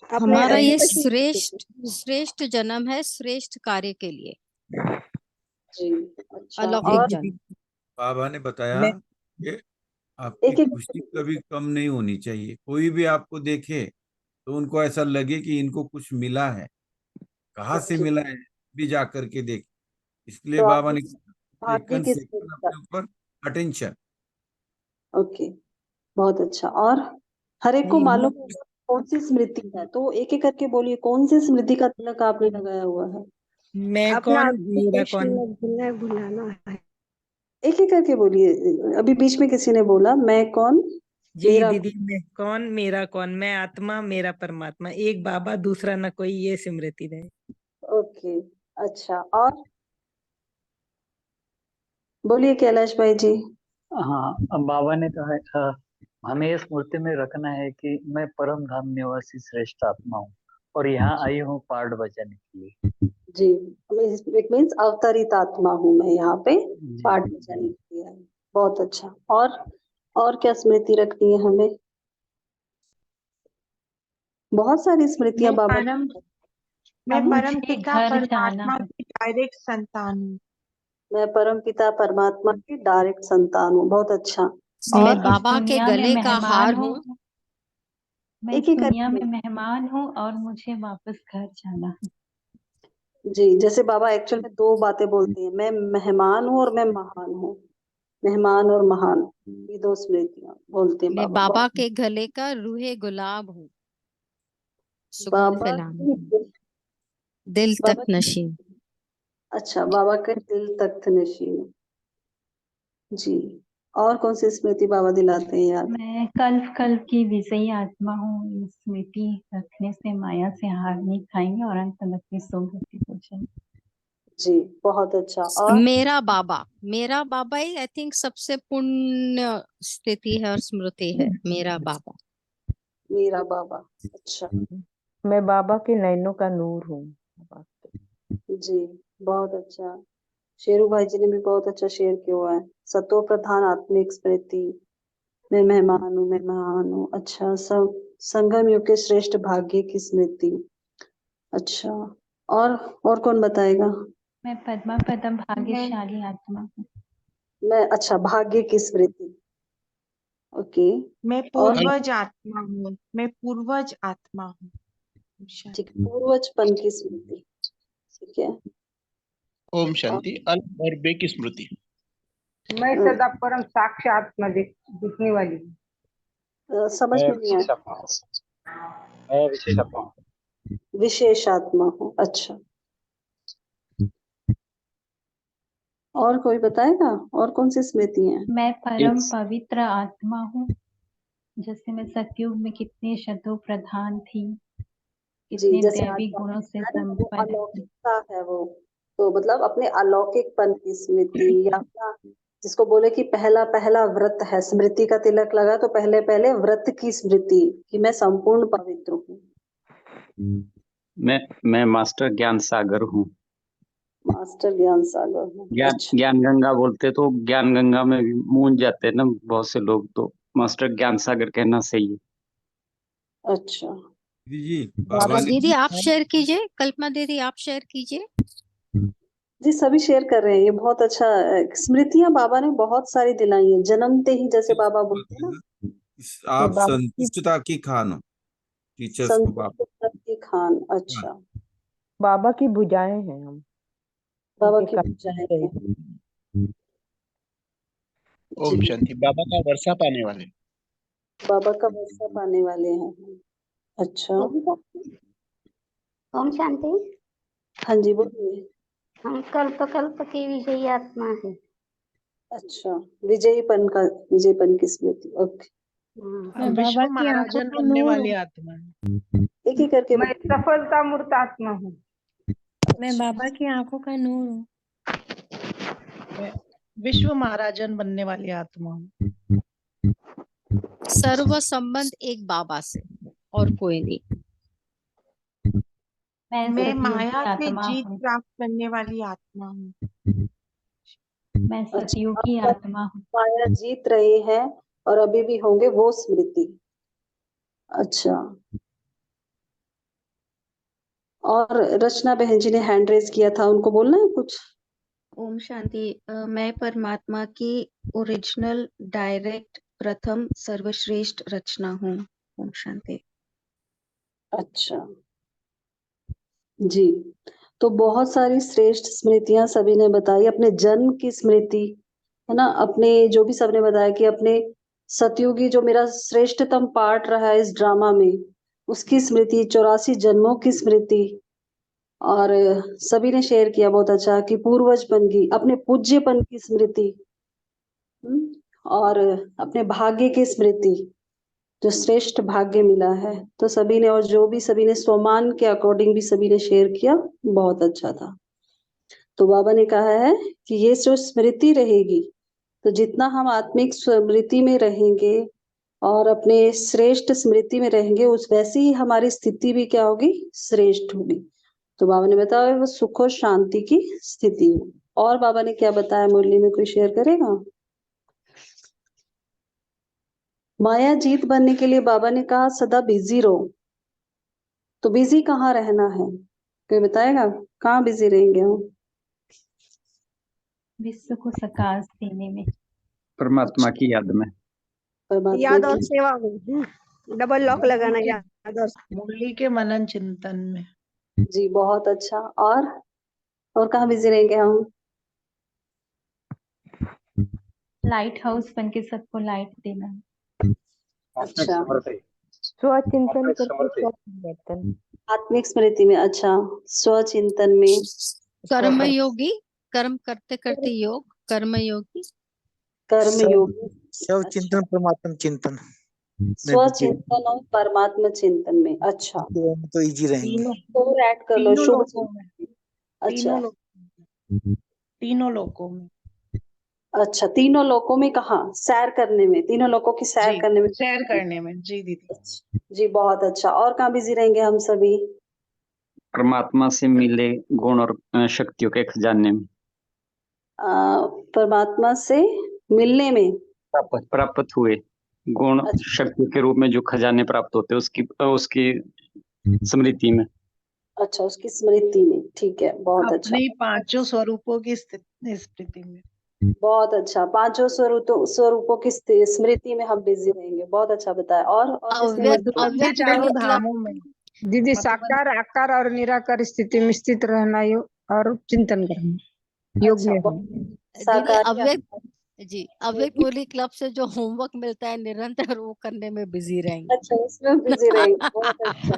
आपने हमारा ये अभी श्रेष्ठ श्रेष्ठ जन्म है श्रेष्ठ कार्य के लिए, जी, अच्छा। अलौकिक और जन्म। बाबा ने बताया मैं कि आपकी एक एक खुशी कभी कम नहीं होनी चाहिए। कोई भी आपको देखे तो उनको ऐसा लगे कि इनको कुछ मिला है, कहाँ से ओके, मिला है भी जा करके देख। इसलिए तो बाबा आपकी ने भाग्य सेकंड की सेकंड स्मृति का। अपने ऊपर अटेंशन। ओके, बहुत अच्छा। और हर एक को ये मालूम होगा कौन सी स्मृति है, तो एक एक करके बोलिए कौन सी स्मृति का तिलक आपने लगाया हुआ है। मैं अपना कौन मेरा कौन। भुलाना है। एक एक करके बोलिए। अभी बीच में किसी ने बोला मैं कौन, जी मेरा दीदी, मैं कौन मेरा कौन, मैं आत्मा मेरा परमात्मा, एक बाबा दूसरा न कोई, ये स्मृति रहे। ओके, अच्छा। और बोलिए कैलाश भाई जी। हाँ, अब बाबा ने कहा हमें इस मूर्ति में रखना है कि मैं परम धाम निवासी श्रेष्ठ आत्मा हूँ और यहाँ आई हूँ पार्ट बचाने के लिए। जी, इट मीन्स अवतरित आत्मा हूँ मैं यहाँ पे जी पाठ बचाने के लिए आई। बहुत अच्छा। और क्या स्मृति रखनी है हमें? बहुत सारी स्मृतियां बाबा मैं अब परम मुझे पिता घर जाना परमात्मा है। की डायरेक्ट संतान हूँ। मैं परम पिता परमात्मा की डायरेक्ट संतान हूँ। बहुत अच्छा। मैं मैं और इस बाबा के दुनिया में गले का हार मेहमान हूँ। हूँ। मैं एक इस ही दुनिया करके में मेहमान हूँ और मुझे वापस घर जाना है। जी, जैसे बाबा एक्चुअल में दो बातें बोलते हैं, मैं मेहमान हूँ और मैं महान हूँ। मेहमान और महान, ये दो स्मृतियां बोलते हैं मैं बाबा। बाबा बहुत के गले का रूहे गुलाब हूँ, सुकून बाबा फैलाने की में, दिल तक बाबा नशी। अच्छा, बाबा के दिल तख्त नशीन। जी, और कौन सी स्मृति बाबा दिलाते हैं याद? मैं कल्प कल्प की विजयी आत्मा हूँ। इस स्मृति रखने से माया से हार नहीं खाएंगे और अंत में अपनी सुगति हो जाएंगे। जी, बहुत अच्छा। और मेरा बाबा ही आई थिंक सबसे पुण्य स्थिति है और स्मृति है, मेरा बाबा। मेरा बाबा, अच्छा। मैं बाबा के नैनों का नूर हूँ। जी, बहुत अच्छा। शेरू भाई जी ने भी बहुत अच्छा शेयर किया हुआ है। सतो प्रधान आत्मिक स्मृति, मैं मेहमान हूँ, मैं महान हूँ। अच्छा, सब संगम युग के श्रेष्ठ भाग्य की स्मृति। अच्छा, और कौन बताएगा? मैं पद्मा पदम मैं भाग्यशाली आत्मा हूँ। मैं, अच्छा, भाग्य की स्मृति। ओके। मैं और पूर्वज आत्मा हूँ। मैं पूर्वज आत्मा हूँ। ठीक, पूर्वजपन की स्मृति। ठीक है। ओम शांति। अल और बे की स्मृति। मैं सदा परम साक्षात में दिखने वाली हूँ। समझ में नहीं आया। मैं विशेष आत्मा हूँ। विशेष आत्मा हूँ, अच्छा। और कोई बताएगा और कौन सी स्मृति है? मैं परम पवित्र आत्मा हूँ। जैसे मैं सतयुग में कितनी शतो प्रधान थी, जी, कितने जैसे आज दैवी बाबा गुणों ने से बताया ना, वो संपन्न थी। अलौकिकता है वो। तो मतलब अपने अलौकिकपन की स्मृति, या अपना जिसको बोले कि पहला पहला व्रत है, स्मृति का तिलक लगा तो पहले पहले व्रत की स्मृति कि मैं संपूर्ण पवित्र हूँ। मैं मास्टर ज्ञान सागर हूँ। मास्टर ज्ञान सागर हूँ, अच्छा। ज्ञान गंगा बोलते तो ज्ञान गंगा में भी मूंझ जाते हैं ना बहुत से लोग, तो मास्टर ज्ञान सागर कहना सही है। अच्छा जी, बाबा ने दीदी आप शेयर कीजिए, कल्पना दीदी आप शेयर कीजिए। जी, सभी शेयर कर रहे हैं। ये बहुत अच्छा स्मृतियां बाबा ने बहुत सारी दिलाई हैं, जन्मते ही, जैसे बाबा बोलते हैं ना, आप संतुष्टता की खान हो। टीचर्स को संतुष्ट की खान। अच्छा, बाबा की भुजाएं हैं हम। बाबा उनके की काम पूजाएं से हैं। ओम जी, शांति। बाबा का वर्षा पाने वाले। बाबा का वर्षा पाने वाले हैं हम। अच्छा, ओम शांति। हाँ जी, बोलिए। हम कल्प कल्प की विजयी आत्मा है। अच्छा, विजयपन की स्मृति। ओके, मैं विश्व महाराजन बनने वाली आत्मा हूँ। एक ही करके मैं सफलता मूर्त आत्मा हूँ। मैं बाबा की आंखों का नूर हूँ। मैं विश्व महाराजन बनने वाली आत्मा हूँ। सर्व संबंध एक बाबा से और कोई नहीं। मैं मैं सतयुग माया की से आत्मा जीत हूँ। प्राप्त करने वाली आत्मा हूँ। मैं अच्छा, सतयुग की आप आत्मा हूँ। माया जीत रहे हैं और अभी भी होंगे वो स्मृति। अच्छा, और रचना बहन जी ने हैंड रेज किया था, उनको बोलना है कुछ? ओम शांति। मैं परमात्मा की ओरिजिनल डायरेक्ट प्रथम सर्वश्रेष्ठ रचना हूँ। ओम शांति। अच्छा जी, तो बहुत सारी श्रेष्ठ स्मृतियां सभी ने बताई, अपने जन्म की स्मृति है ना, अपने जो भी सबने बताया कि अपने सतयुगी जो मेरा श्रेष्ठतम पार्ट रहा है इस ड्रामा में, उसकी स्मृति, 84 जन्मों की स्मृति, और सभी ने शेयर किया बहुत अच्छा कि पूर्वजपन की, अपने पूज्यपन की स्मृति, और अपने भाग्य की स्मृति, जो श्रेष्ठ भाग्य मिला है। तो सभी ने, और जो भी सभी ने स्वमान के अकॉर्डिंग भी सभी ने शेयर किया, बहुत अच्छा था। तो बाबा ने कहा है कि ये जो स्मृति रहेगी, तो जितना हम आत्मिक स्मृति में रहेंगे और अपने श्रेष्ठ स्मृति में रहेंगे, उस वैसी ही हमारी स्थिति भी क्या होगी, श्रेष्ठ होगी। तो बाबा ने बताया वो सुख और शांति की स्थिति है। और बाबा ने क्या बताया मुरली में, कोई शेयर करेगा? माया जीत बनने के लिए बाबा ने कहा सदा बिजी रहो। तो बिजी कहाँ रहना है, कोई बताएगा? कहाँ बिजी रहेंगे हम? विश्व को सकाश देने में। परमात्मा की याद में। परमात्मा याद और की सेवा में, डबल लॉक लगाना, याद और मुरली के मनन चिंतन में। जी, बहुत अच्छा। और कहाँ बिजी रहेंगे हम? लाइट हाउस बन के सबको लाइट देना। अच्छा, स्वचिंतन करके स्वपरिवर्तन। आत्मिक स्मृति में। अच्छा, स्वचिंतन में, कर्म योगी, कर्म करते करते योग, कर्म योगी, कर्म योगी, सब चिंतन परमात्मा चिंतन में स्वचिंतन और परमात्मा चिंतन में। अच्छा, तो इजी रहेंगे। और ऐड कर लो, तीनों शुभ लोकों में। अच्छा, तीनों लोकों में। अच्छा, तीनों लोकों में कहाँ? सैर करने में, तीनों लोकों की सैर जी, करने में। सैर करने में। जी दीदी। जी, बहुत अच्छा। और कहाँ बिजी रहेंगे हम सभी? परमात्मा से मिले गुण और शक्तियों के खजाने में। परमात्मा से मिलने में, प्राप्त हुए गुण शक्ति के रूप में जो खजाने प्राप्त होते हैं, उसकी स्मृति में। अच्छा, उसकी स्मृति में, ठीक है, बहुत अच्छा। अपने पांचों स्वरूपों की स्मृति में। बहुत अच्छा, पांचों स्वरूपों की स्मृति में हम बिजी रहेंगे। बहुत अच्छा बताया। और किसने अव्यक्त चारों मतलब धामों में। दीदी साकार, आकार और निराकार स्थिति में स्थित रहना और चिंतन करना योग में होना। दीदी साकार अव्यक्त, जी अव्यक्त मुरली क्लब से जो होमवर्क मिलता है निरंतर वो करने में बिजी रहेंगे। अच्छा, इसमें बिजी रहेंगे। बहुत अच्छा,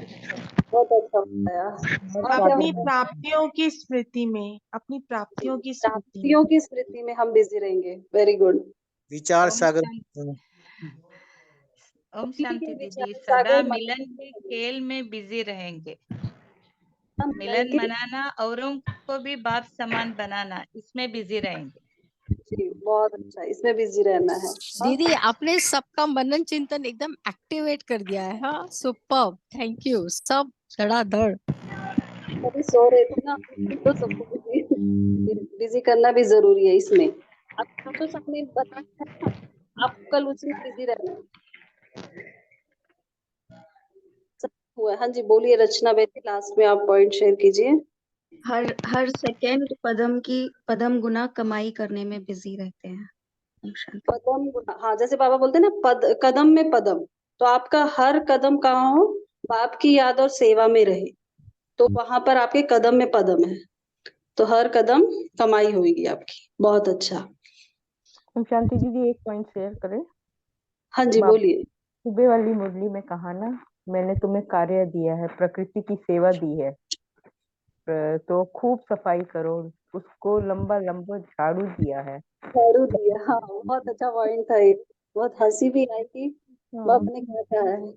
बहुत अच्छा बताया। और क्या अपनी बताया? प्राप्तियों की स्मृति में, अपनी प्राप्तियों की स्मृति में। प्राप्तियों की स्मृति में हम बिजी रहेंगे। Very good. विचार ओम सागर ओम शांति विचार दीदी। सागर सदा मन मिलन के खेल में बिजी रहेंगे। हम मिलन मनाना, औरों को भी बाप समान बनाना, इसमें बिजी रहेंगे। जी, बहुत अच्छा, इसमें बिजी रहना है। दीदी आपने सबका मनन चिंतन एकदम एक्टिवेट कर दिया है। हाँ, सुपर, थैंक यू। सब धड़ाधड़। अभी सो रहे थे ना, तो सबको बिजी करना भी जरूरी है इसमें। अब तो सबने बताया है ना, आप कल उसमें बिजी रहना है। सब हुआ। हाँ जी, बोलिए रचना बेटी, लास्ट में आप पॉइंट शेयर कीजिए। हर सेकेंड पदम गुना कमाई करने में बिजी रहते हैं। ओम शांति। पदम, हाँ, जैसे बाबा बोलते हैं ना, कदम में पदम, तो आपका हर कदम कहाँ हो, बाप की याद और सेवा में रहे, तो वहां पर आपके कदम में पदम है, तो हर कदम कमाई होगी आपकी। बहुत अच्छा। शांति दीदी एक पॉइंट शेयर करें? हाँ जी, बोलिए। सुबह वाली मुरली में कहा ना, मैंने तुम्हें कार्य दिया है, प्रकृति की सेवा दी है, तो खूब सफाई करो, उसको लंबा लंबा झाड़ू दिया है। झाड़ू दिया, हाँ, बहुत अच्छा पॉइंट था ये। बहुत हंसी भी आई थी, बाप ने क्या कहा है।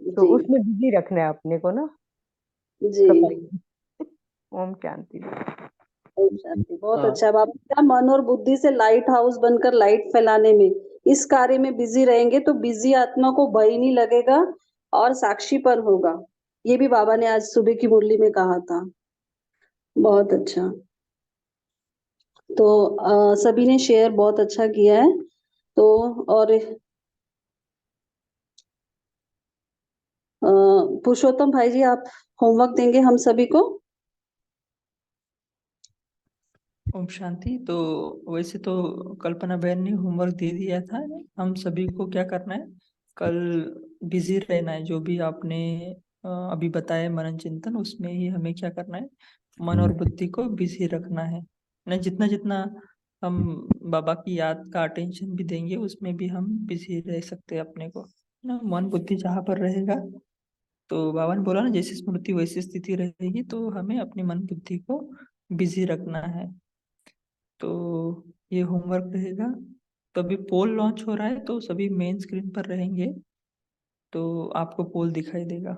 तो उसमें बिजी रखना है अपने को ना। जी, ओम शांति। ओम शांति। बहुत अच्छा बाबा, क्या मन और बुद्धि से लाइट हाउस बनकर लाइट फैलाने में, इस कार्य में बिजी रहेंगे तो बिजी आत्मा को भय नहीं लगेगा और साक्षीपन होगा। ये भी बाबा ने आज सुबह की मुरली में कहा था। बहुत अच्छा। तो सभी ने शेयर बहुत अच्छा किया है। तो और पुरुषोत्तम भाई जी, आप होमवर्क देंगे हम सभी को? ओम शांति। तो वैसे तो कल्पना बहन ने होमवर्क दे दिया था, हम सभी को क्या करना है, कल बिजी रहना है। जो भी आपने अभी बताया मनन चिंतन, उसमें ही हमें क्या करना है, मन और बुद्धि को बिजी रखना है ना। जितना जितना हम बाबा की याद का अटेंशन भी देंगे, उसमें भी हम बिजी रह सकते हैं अपने को ना। मन बुद्धि जहाँ पर रहेगा, तो बाबा ने बोला ना, जैसी स्मृति वैसी स्थिति रहेगी, तो हमें अपनी मन बुद्धि को बिजी रखना है। तो ये होमवर्क रहेगा। तो अभी पोल लॉन्च हो रहा है, तो सभी मेन स्क्रीन पर रहेंगे, तो आपको पोल दिखाई देगा।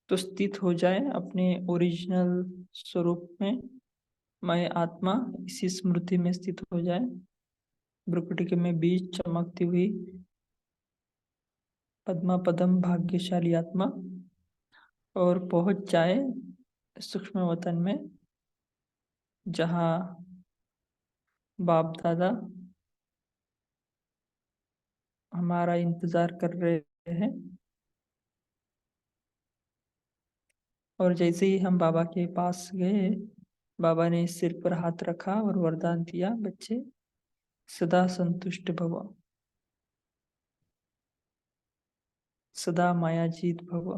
तो स्थित हो जाए अपने ओरिजिनल स्वरूप में। मैं आत्मा इसी स्मृति में स्थित हो जाए, भ्रुकुटी के में बीच चमकती हुई पद्मा पदम भाग्यशाली आत्मा, और पहुंच जाए सूक्ष्म वतन में, जहाँ बाप दादा हमारा इंतजार कर रहे हैं। और जैसे ही हम बाबा के पास गए, बाबा ने सिर पर हाथ रखा और वरदान दिया, बच्चे सदा संतुष्ट भव, सदा मायाजीत भव।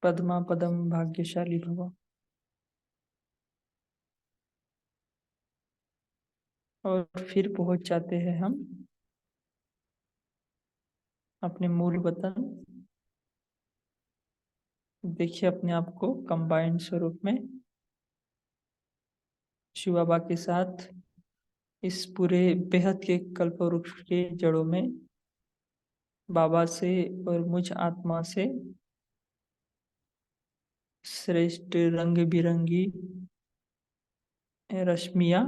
पद्मा पदम भाग्यशाली भव। और फिर पहुंच जाते हैं हम अपने मूल वतन। देखिए अपने आप को कंबाइंड स्वरूप में शिव बाबा के साथ, इस पूरे बेहद के कल्प वृक्ष के जड़ों में, बाबा से और मुझ आत्मा से श्रेष्ठ रंग बिरंगी रश्मियां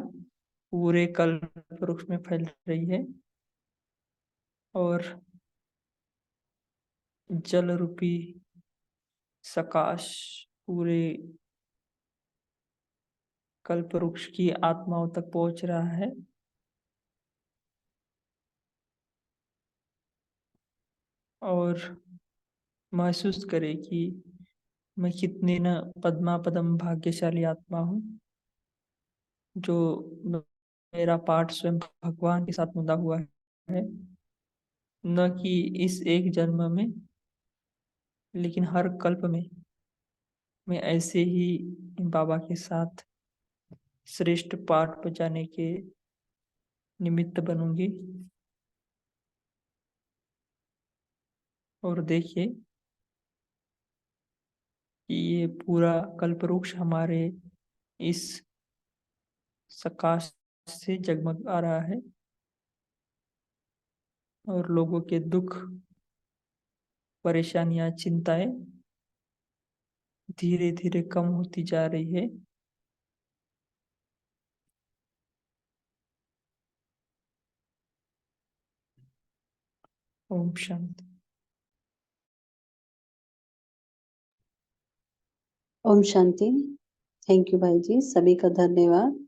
पूरे कल्प वृक्ष में फैल रही है, और जल रूपी सकाश पूरे कल्प वृक्ष की आत्माओं तक पहुंच रहा है। और महसूस करे कि मैं कितनी न पद्मा पदम भाग्यशाली आत्मा हूँ, जो मेरा पाठ स्वयं भगवान के साथ मुदा हुआ है। न कि इस एक जन्म में, लेकिन हर कल्प में मैं ऐसे ही बाबा के साथ श्रेष्ठ पाठ बजाने के निमित्त बनूंगी। और देखिए कि ये पूरा कल्पवृक्ष हमारे इस सकाश से जगमग आ रहा है, और लोगों के दुख, परेशानियां, चिंताएं धीरे धीरे कम होती जा रही है। ओम शांति। ओम शांति। थैंक यू भाई जी, सभी का धन्यवाद।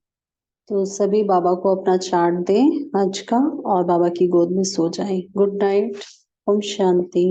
तो सभी बाबा को अपना चार्ट दें आज का, और बाबा की गोद में सो जाएं। Good night. ओम शांति।